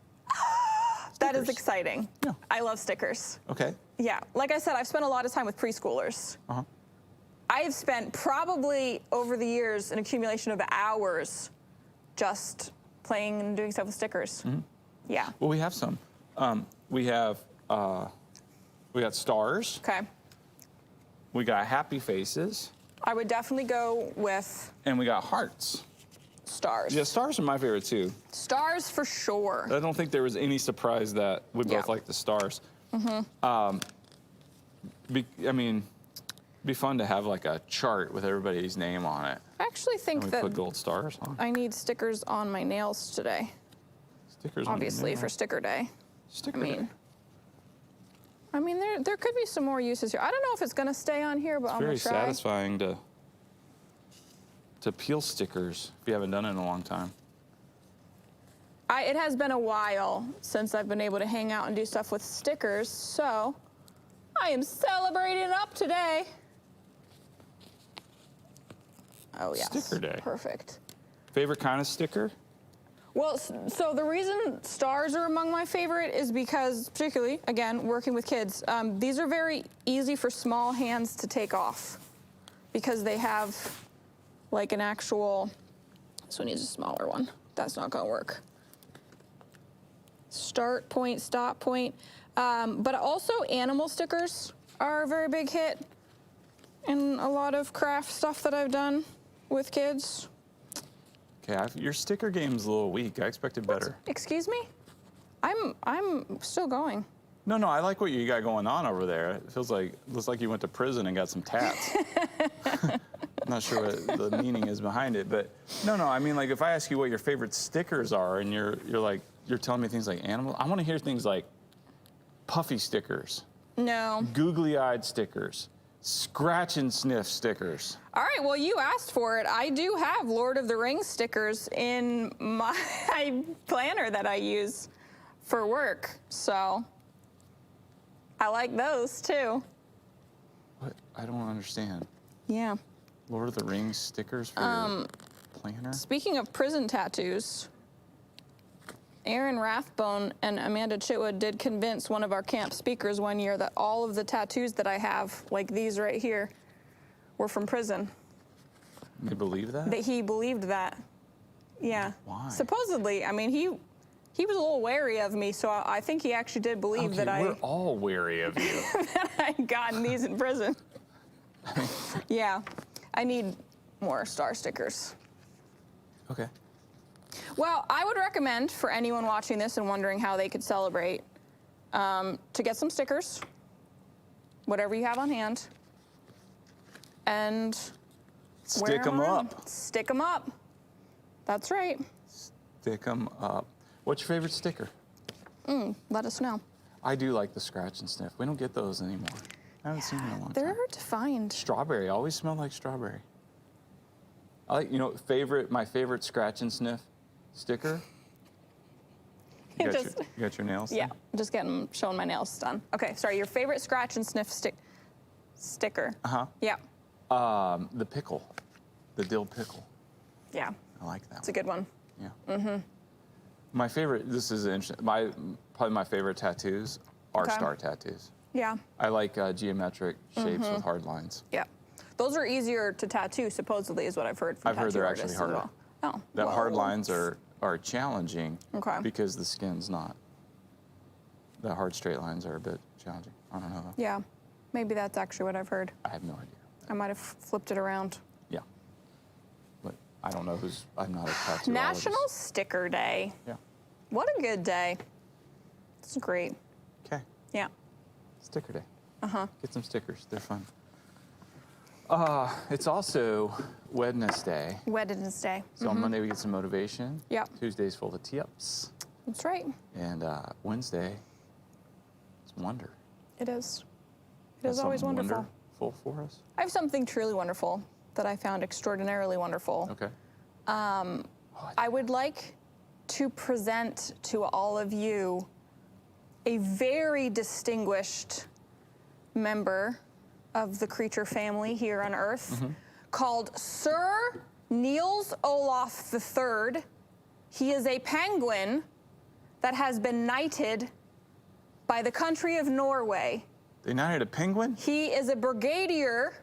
That is exciting. Yeah. I love stickers. Okay. Yeah. Like I said, I've spent a lot of time with preschoolers. I have spent probably over the years an accumulation of hours just playing and doing stuff with stickers. Yeah. Well, we have some. We got stars. Okay. We got happy faces. I would definitely go with And we got hearts. stars. Yeah, stars are my favorite too. Stars for sure. I don't think there was any surprise that we both like the stars. I mean, it'd be fun to have like a chart with everybody's name on it. I actually think And we that put gold stars on. I need stickers on my nails today. Stickers on your Obviously, for nails. sticker day. Sticker day. I mean, there could be some more uses here. I don't know if it's going to stay on here, but I'm going Very to try. satisfying to peel stickers if you haven't done it in a long time. It has been a while since I've been able to hang out and do stuff with stickers, so I am celebrating up today. Oh, yes. Sticker day. Perfect. Favorite kind of sticker? Well, so the reason stars are among my favorite is because, particularly, again, working with kids, these are very easy for small hands to take off because they have like an actual, this one needs a smaller one. That's not gonna work. Start point, stop point. But also animal stickers are a very big hit in a lot of craft stuff that I've done with kids. Okay, your sticker game's a little weak. I expected better. Excuse me? I'm still going. No, I like what you got going on over there. It looks like you went to prison and got some tats. I'm not sure what the meaning is behind it, but no, I mean, like if I ask you what your favorite stickers are and you're telling me things like animal, I want to hear things like puffy stickers, No. googly-eyed stickers, Scratch and sniff stickers. All right, well, you asked for it. I do have Lord of the Rings stickers in my planner that I use for work, so I like those too. What? I don't understand. Yeah. Lord of the Rings stickers for your planner? Speaking of prison tattoos, Aaron Rathbone and Amanda Chitwood did convince one of our camp speakers one year that all of the tattoos that I have, like these right here, were from prison. They believe that? That he believed that. Yeah. Why? Supposedly, I mean, he was a little wary of me, so I think he actually did believe Okay, that we're all wary of you. that I had gotten these in prison. Yeah. I need more star stickers. Okay. Well, I would recommend for anyone watching this and wondering how they could celebrate to get some stickers, whatever you have on hand, and Stick them up. Stick them up. That's right. Stick them up. What's your favorite sticker? Let us know. I do like the scratch and sniff. We don't get those anymore. I haven't seen them in a long They're time. hard to find. Strawberry always smell like strawberry. I like, my favorite scratch and sniff sticker. You got, Just- you got your nails Yeah, done? just showing my nails done. Okay, sorry. Your favorite scratch and sniff sticker? Uh-huh. Yeah, The pickle. The dill pickle. yeah. I like that It's a good one. one. Yeah. My favorite, this is interesting, probably my favorite tattoos are Okay. star tattoos. Yeah, I like geometric shapes with hard lines. yeah. Those are easier to tattoo, supposedly, is what I've heard from I've heard tattoo they're artists actually as harder. well. Oh, That well, hard lines are challenging Okay. because the skin's not. The hard straight lines are a bit challenging. I don't know. Yeah, maybe that's actually what I've heard. I have no idea. I might have flipped it around. Yeah. But I don't know I'm not a tattoo National Sticker Day. Yeah. What a good day. It's great. Okay. Yeah. Sticker day. Uh-huh. Get some stickers. They're fun. It's also Wednesday. Wednesday. So on Monday we get some motivation. Yep. Tuesday's full of tee-ups. That's right. And Wednesday, it's wonder. It is. It Got is always something wonderful. wonderful for us. I have something truly wonderful that I found extraordinarily wonderful. Okay. I would like to present to all of you a very distinguished member of the creature family here on Earth called Sir Niels Olaf III. He is a penguin that has been knighted by the country of Norway. They knighted a penguin? He is a brigadier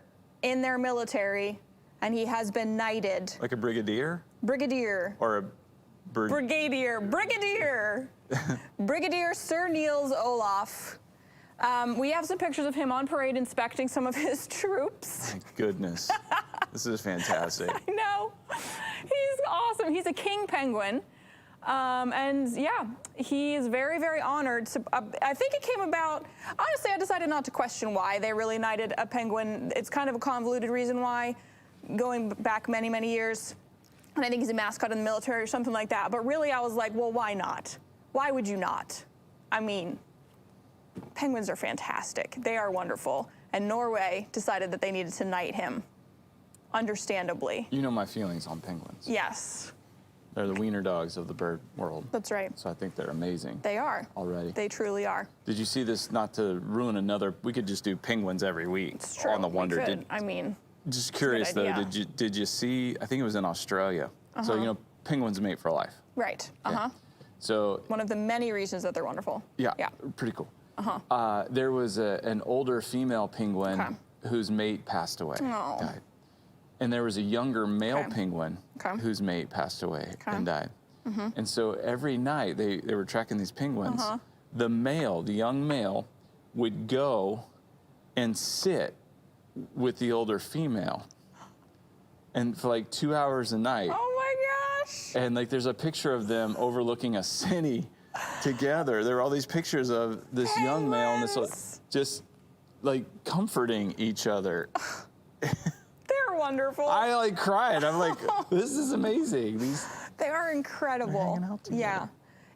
in their military, and he has been knighted. Like a brigadier? Brigadier. Or a Brigadier. Brigadier Sir Niels Olaf. We have some pictures of him on parade inspecting some of his troops. My goodness. This is fantastic. I know. He's awesome. He's a king penguin. And yeah, he is very, very honored. So, I think it came about, honestly, I decided not to question why they really knighted a penguin. It's kind of a convoluted reason why, going back many, many years. And I think he's a mascot in the military or something like that. But really, I was like, well, why not? Why would you not? I mean, penguins are fantastic. They are wonderful. And Norway decided that they needed to knight him, understandably. You know my feelings on penguins. Yes, They're the wiener dogs of the bird world. that's right. So I think they're amazing They are. already. They truly are. Did you see this? Not to ruin another, we could just do penguins every week It's true. on the we Wonder. could. I mean, Just curious though, idea. did you see, I think it was in Australia. So, penguins mate for life. right. So, One of the many reasons that they're wonderful. yeah, Yeah. pretty cool. There was an older female penguin Okay. whose mate passed away, Oh. died. And there was a younger male Okay. penguin Okay. whose mate passed away Okay. and died. And so every night they were tracking these penguins. The young male, would go and sit with the older female. And for like 2 hours a night. Oh my gosh. And like there's a picture of them overlooking a city together. There are all these pictures of this young male and this Penguins. just like comforting each other. They're wonderful. I like cried. I'm like, this is amazing. They are incredible. hanging out together. Yeah.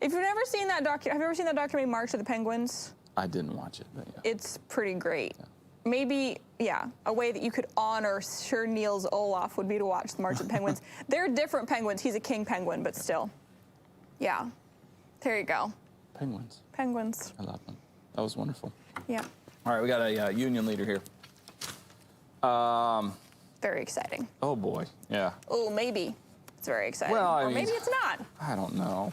If you've never seen that have you ever seen that documentary March of the Penguins? I didn't watch it, but yeah. It's pretty great. maybe, yeah, a way that you could honor Sir Niels Olaf would be to watch the March of the Penguins. They're different penguins. He's a king penguin, but still. Yeah. There you go. Penguins. Penguins. I love them. That was wonderful. Yeah. All right, we got a union leader here. Very exciting. Oh boy, yeah. Oh, maybe. It's very exciting. Well, I or mean, maybe it's not. I don't know.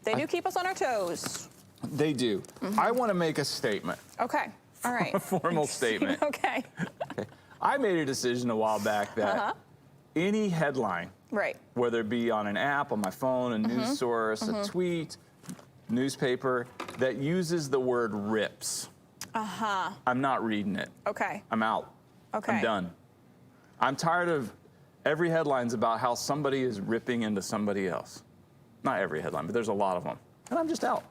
They do keep us on our toes. They do. I want to make a statement, Okay. All right. a formal statement. Okay. Okay. I made a decision a while back that any headline, Right. whether it be on an app, on my phone, a news source, a tweet, newspaper, that uses the word rips, I'm not reading it. Okay. I'm out. Okay. I'm done. I'm tired of every headline's about how somebody is ripping into somebody else. Not every headline, but there's a lot of them. And I'm just out.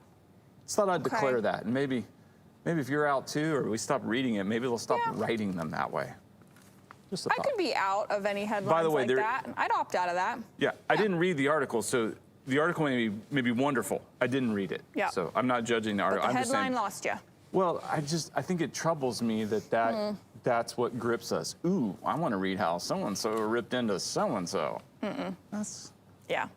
Just thought I'd declare that. And maybe if you're out too, or we stop reading it, maybe they'll stop writing them that way. Just a I thought. could be out of any headlines By the way, like that. I'd opt out of that. Yeah, I didn't read the article, so the article may be wonderful. I didn't read it. Yeah. So I'm not judging the article. But the I'm just saying, headline lost you. well, I think it troubles me that that's what grips us. Ooh, I want to read how so-and-so ripped into so-and-so. Yeah.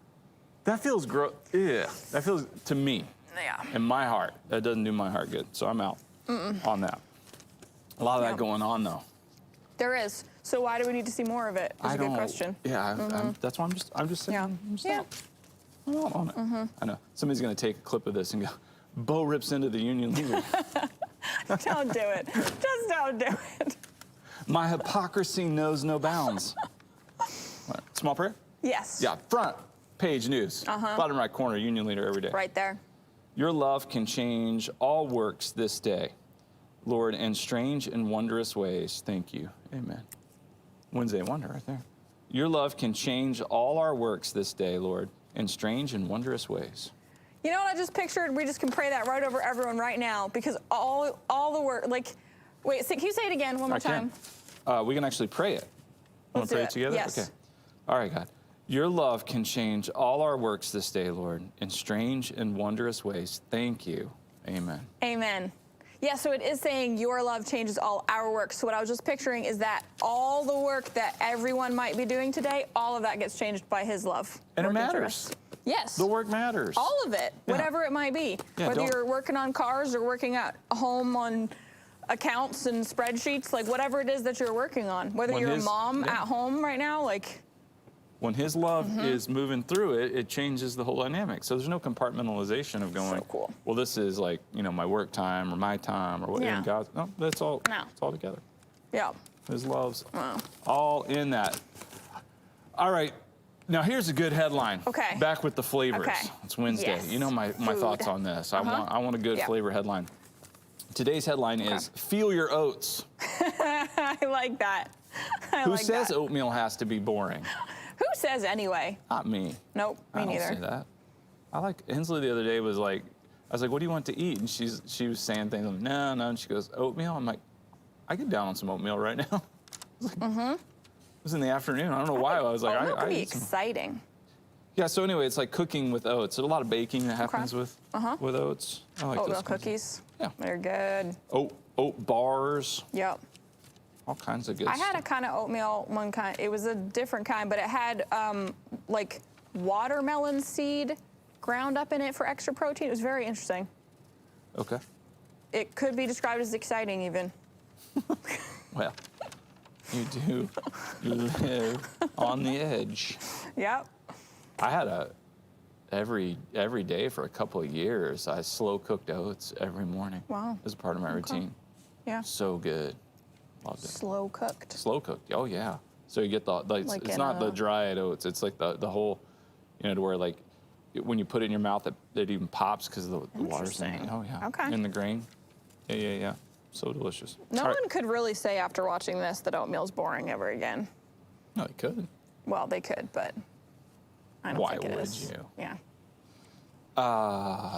That feels gross. Yeah, that feels, to me, Yeah. in my heart, that doesn't do my heart good. So I'm out on that. A lot of that going on, though. There is. So why do we need to see more of it? That's a good question. Yeah, that's why I'm just saying. Yeah. I'm just Yeah. out. I'm out on it. I know. Somebody's going to take a clip of this and go, Bo rips into the union leader. Don't do it. Just don't do it. My hypocrisy knows no bounds. What, small prayer? Yes. Yeah, front page news. Bottom right corner, union leader every day. Right there. Your love can change all works this day. Lord, in strange and wondrous ways, thank you. Amen. Wednesday wonder right there. Your love can change all our works this day, Lord, in strange and wondrous ways. You know what I just pictured? We just can pray that right over everyone right now because all the work, like, wait, can you say it again one more time? We can actually pray it. Want Let's to pray do it together? Yes. Okay. All right, God. Your love can change all our works this day, Lord, in strange and wondrous ways. Thank you. Amen. Amen. Yeah, so it is saying your love changes all our work. So what I was just picturing is that all the work that everyone might be doing today, all of that gets changed by his love. And it working through matters. us. Yes. The work matters. All of it, Yeah. whatever it might be. Yeah, Whether don't- you're working on cars or working at home on accounts and spreadsheets, like whatever it is that you're working on. Whether When you're his- a mom yeah. at home right now, like, When his love is moving through it, it changes the whole dynamic. So there's no compartmentalization of going, So cool. well, this is like, my work time or my time or what. Yeah. And God's, no, that's all. No. It's all together. yeah. His love's Wow. all in that. All right. Now here's a good headline. Okay. Back with the flavors. Okay. It's Wednesday. Yes. You know my Food. thoughts on this. I want a good Yeah. flavor headline. Today's headline is Feel Your Oats. I like that. Who says oatmeal has to be boring? Who says anyway? Not me. Nope, me I don't neither. say that. I like Hensley the other day was like, I was like, what do you want to eat? And she was saying things like, no. And she goes, oatmeal? I'm like, I get down on some oatmeal right now. I was like, It was in the afternoon. I don't know why. I was like, Oatmeal I can be eat some. exciting. Yeah, so anyway, it's like cooking with oats. There's a lot of baking that happens with oats. I like Oatmeal those kinds of- cookies. Yeah. They're good. Oat bars, Yep. all kinds of good I had stuff. a kind of oatmeal, one kind. It was a different kind, but it had like watermelon seed ground up in it for extra protein. It was very interesting. Okay. It could be described as exciting, even. Well, you do. You live on the edge. Yep. I had every day for a couple of years, I slow cooked oats every morning. Wow. As a part of my routine. Yeah. So good. Loved it. Slow cooked. Slow cooked. Oh yeah. So you get the like, Like it's in not the a- dried oats. It's like the whole, to where like when you put it in your mouth, it even pops because the water's in it. Interesting. Oh yeah. Okay. In the grain. Yeah. So delicious. No All right. one could really say after watching this that oatmeal's boring ever again. No, you could. Well, they could, but I don't Why think it would is. you? Yeah.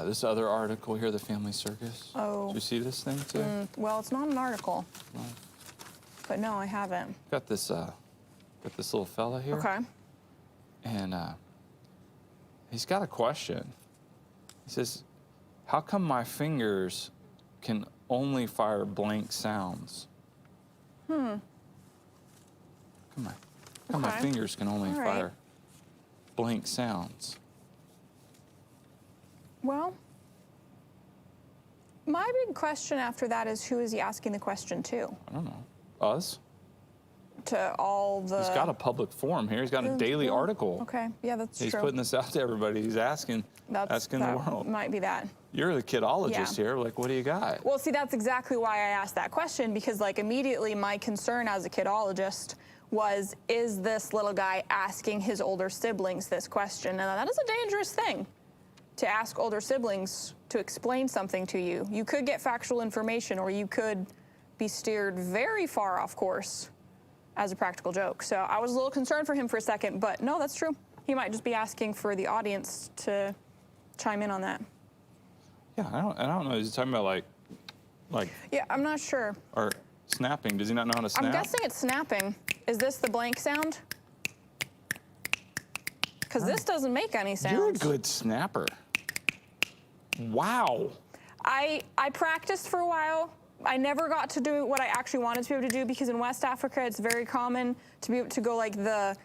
This other article here, the Family Circus. Oh. Did you see this thing too? Well, it's not an article. But no, I haven't. Got this little fella here. Okay. And he's got a question. He says, how come my fingers can only fire blank sounds? Come on. My Okay. fingers can only All right. fire blank sounds. Well, my big question after that is who is he asking the question to? I don't know. Us? To all the. He's got a public forum here. He's got a daily Well, article. Okay, yeah, that's He's true. putting this out to everybody. He's asking that the world. might be that. You're the kidologist Yeah. here. Like, what do you got? Well, see, that's exactly why I asked that question, because like immediately my concern as a kidologist was, is this little guy asking his older siblings this question? And that is a dangerous thing, to ask older siblings to explain something to you. You could get factual information, or you could be steered very far off course as a practical joke. So I was a little concerned for him for a second, but no, that's true. He might just be asking for the audience to chime in on that. Yeah, I don't know. Is he talking about like, Yeah, I'm not sure. or snapping? Does he not know how to snap? I'm guessing it's snapping. Is this the blank sound? Because this doesn't make any sounds. You're a good snapper. Wow. I practiced for a while. I never got to do what I actually wanted to be able to do, because in West Africa it's very common to be able to go like the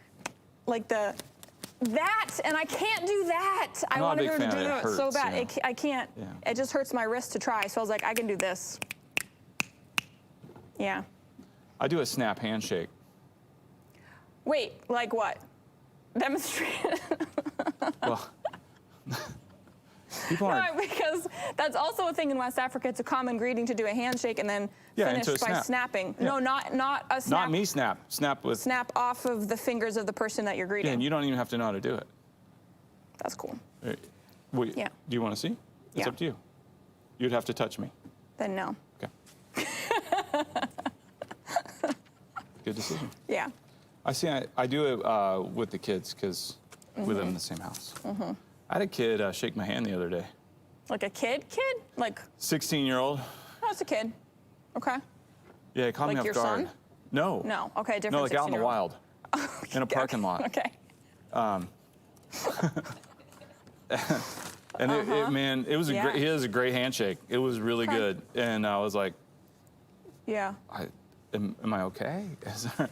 that, and I can't do that. I not want a to be big able to fan do of it. it so Hurts, bad. yeah. I can't. Yeah. It just hurts my wrist to try. So I was like, I can do this. Yeah. I do a snap handshake. Wait, like what? Demonstrate. Well, people aren't. No, because that's also a thing in West Africa. It's a common greeting to do a handshake and then Yeah, finish into a by snap. snapping. Yeah. No, not a snap. Not me snap. Snap with. Snap off of the fingers of the person that you're greeting. Yeah, and you don't even have to know how to do it. That's cool. Wait, Yeah. Do you want to see? It's Yeah. up to you. You'd have to touch me. Then no. Okay. Good decision. Yeah. I see. I do it with the kids because we live in the same house. I had a kid shake my hand the other day. Like a kid? Like, 16-year-old. no, it's a kid. Okay. Yeah, it caught me Like off your guard. son? No. No. Okay, different. No, like out in the 16-year-old. wild, in a parking lot. Okay. And man, it was a Yeah. great. He has a great handshake. It was really Okay. good. And I was like, Yeah. am I okay? It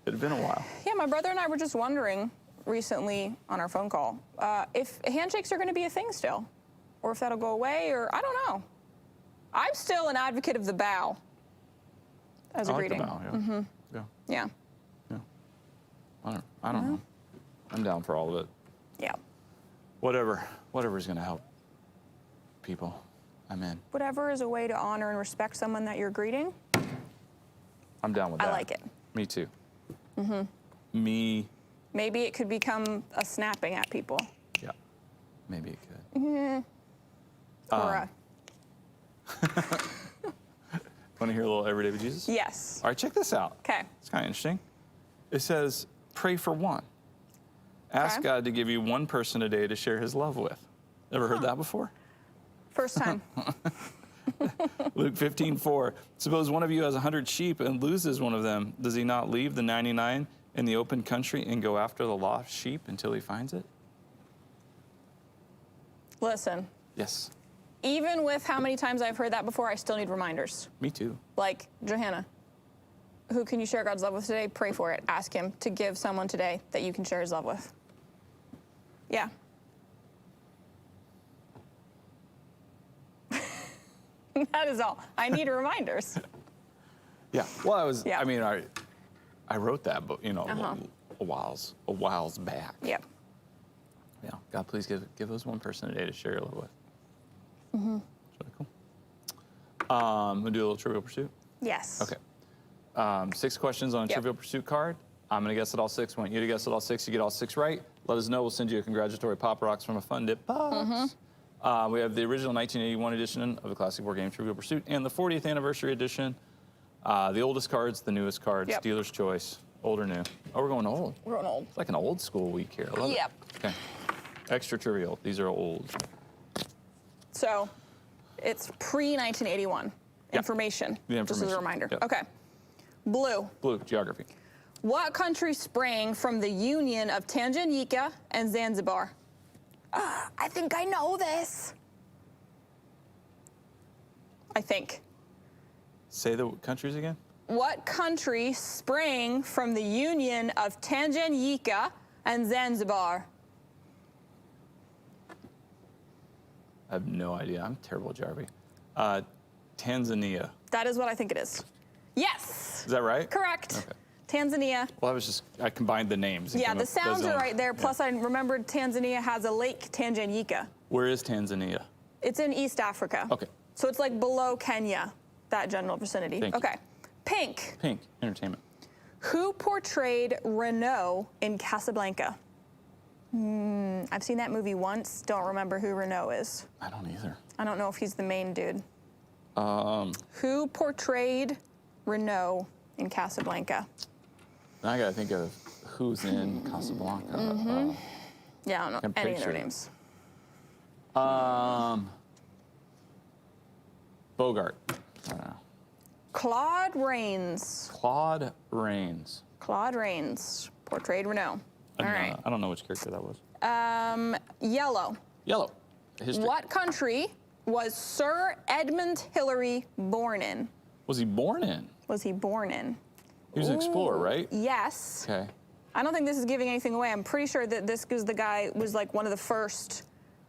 had been a while. Yeah, my brother and I were just wondering recently on our phone call if handshakes are going to be a thing still, or if that'll go away, or I don't know. I'm still an advocate of the bow as a I like the greeting. bow, yeah. Yeah. Yeah. I don't know. I'm down for all of it. Yeah. Whatever's gonna help people, I'm in. Whatever is a way to honor and respect someone that you're greeting, I'm down with that. I like it. Me too. Me, Maybe it could become a snapping at people. yeah. Maybe it could. Or a, Want to hear a little everyday with Jesus? yes. All right, check this out. Okay. It's kind of interesting. It says, pray for one. Ask Okay. God to give you one person a day to share his love with. Ever heard that before? First time. Luke 15:4. Suppose one of you has 100 sheep and loses one of them. Does he not leave the 99 in the open country and go after the lost sheep until he finds it? Listen, Yes, even with how many times I've heard that before, I still need reminders. me too. Like, Johanna, who can you share God's love with today? Pray for it. Ask him to give someone today that you can share his love with. Yeah. That is all. I need reminders. Yeah. Well, Yeah. I mean, I wrote that, but a whiles back. Yep. Yeah. God, please give us one person a day to share your love with. It's really cool. I'm gonna do a little Trivial Pursuit. Yes. Okay. 6 questions on a Yep. Trivial Pursuit card. I'm gonna guess it all 6. I want you to guess it all 6. You get all 6 right. Let us know. We'll send you a congratulatory Pop Rocks from a Fun Dip box. We have the original 1981 edition of the Classic Board Game Trivial Pursuit and the 40th anniversary edition. The oldest cards, the newest cards, Yep. dealer's choice, old or new. Oh, we're going old. We're going old. It's like an old school week here. I love Yep. it. Okay. Extra trivial. These are old. So, it's pre-1981 information. The Just as a information. reminder. Yep. Okay. Blue. Blue, geography. What country sprang from the union of Tanganyika and Zanzibar? I think I know this. I think. Say the countries again. What country sprang from the union of Tanganyika and Zanzibar? I have no idea. I'm terrible at geography. Tanzania. That is what I think it is. Yes. Is that right? Correct. Okay. Tanzania. Well, I combined the names. Yeah, the Those sounds are don't- right there. Plus, I remembered Tanzania has a lake, Tanganyika. Where is Tanzania? It's in East Africa. Okay. So it's like below Kenya, that general vicinity. Thank you. Okay. Pink. Pink. Entertainment. Who portrayed Renault in Casablanca? I've seen that movie once. Don't remember who Renault is. I don't either. I don't know if he's the main dude. Now Who portrayed Renault in Casablanca? I gotta think of who's in Casablanca. Yeah, I don't know Can any of their picture it. names. Bogart. I don't know. Claude Rains. Claude Rains. Claude Rains portrayed Renault. All right. I don't know which character that was. Yellow. Yellow. History. What country was Sir Edmund Hillary born in? Was he born in? Was he born in? He was an explorer, right? Yes. Okay. I don't think this is giving anything away. I'm pretty sure that this was the guy was like one of the first.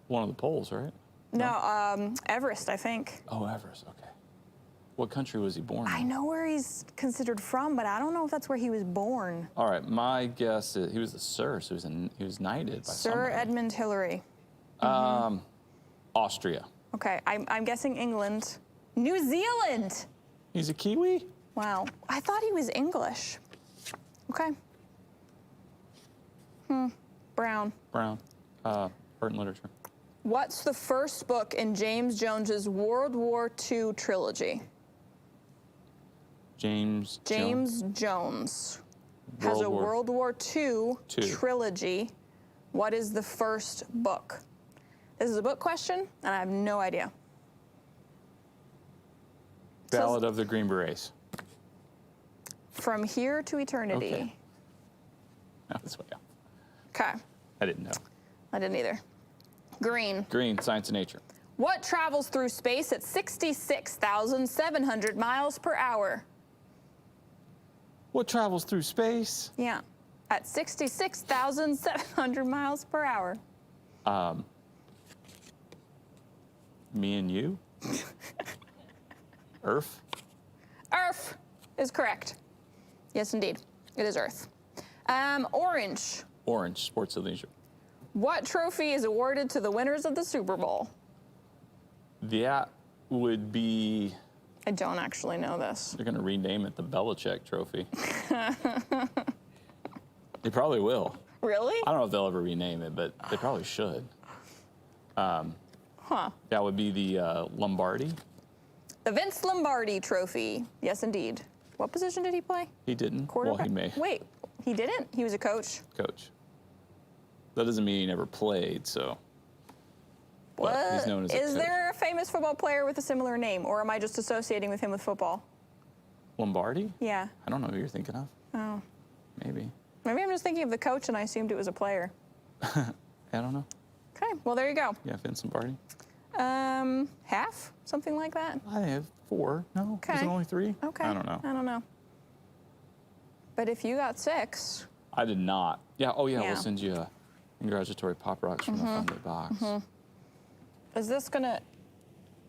One of the poles, right? No, Everest, I think. Oh, Everest. Okay. What country was he born in? I know where he's considered from, but I don't know if that's where he was born. All right. My guess is he was the Sir, so he was knighted by Sir somebody. Edmund Hillary. Austria. Okay, I'm guessing England. New Zealand. He's a Kiwi? Wow, I thought he was English. Okay. Brown. Brown. Art and literature. What's the first book in James Jones's World War II trilogy? James Jones has a World War II trilogy. What is the first book? This is a book question, and I have no idea. Ballad of the Green Berets. From Here to Eternity. Okay. No, this way. Okay, I didn't know. I didn't either. Green. Green, Science and Nature. What travels through space at 66,700 miles per hour? What travels through space? Yeah, at 66,700 miles per hour. Me and you? Earth? Earth is correct. Yes, indeed. It is Earth. Orange. Orange, Sports and Leisure. What trophy is awarded to the winners of the Super Bowl? That would be, I don't actually know this. they're going to rename it the Belichick Trophy. They probably will. Really? I don't know if they'll ever rename it, but they probably should. That would be the Lombardi. The Vince Lombardi Trophy. Yes, indeed. What position did he play? He didn't. Quarterback? Well, he may. Wait, he didn't? He was a coach? Coach. That doesn't mean he never played, so. But What? he's known as a Is coach. there a famous football player with a similar name, or am I just associating with him with football? Lombardi? Yeah. I don't know who you're thinking of. Oh. Maybe. Maybe I'm just thinking of the coach and I assumed it was a player. I don't know. Okay, well, there you go. Yeah, Vince Lombardi. Half? Something like that? I have 4. No? Okay. Is it only 3? Okay. I don't know. I don't know. But if you got 6, I did not. Yeah, oh yeah, Yeah. we'll send you a congratulatory Pop Rocks from the Funday box. is this gonna...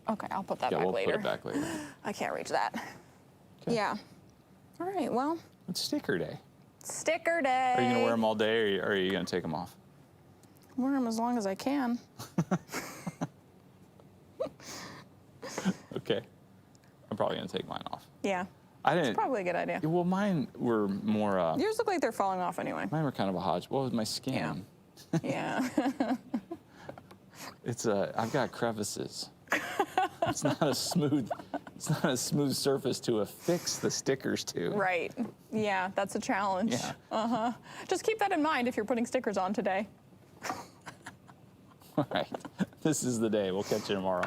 Okay, I'll put that Yeah, back we'll later. put it back later. I can't reach that. Okay. Yeah. All right, well, It's sticker day. sticker day. Are you going to wear them all day, or are you going to take them off? Wear them as long as I can. Okay. I'm probably going to take mine off. Yeah, I didn't. probably a good idea. Well, mine were more. Yours look like they're falling off anyway. Mine were kind of a hodge. What was my skin? Yeah. It's I've got crevices. It's not a smooth. It's not a smooth surface to affix the stickers to. Right. Yeah, that's a challenge. Yeah. Just keep that in mind if you're putting stickers on today. All right. This is the day. We'll catch you tomorrow.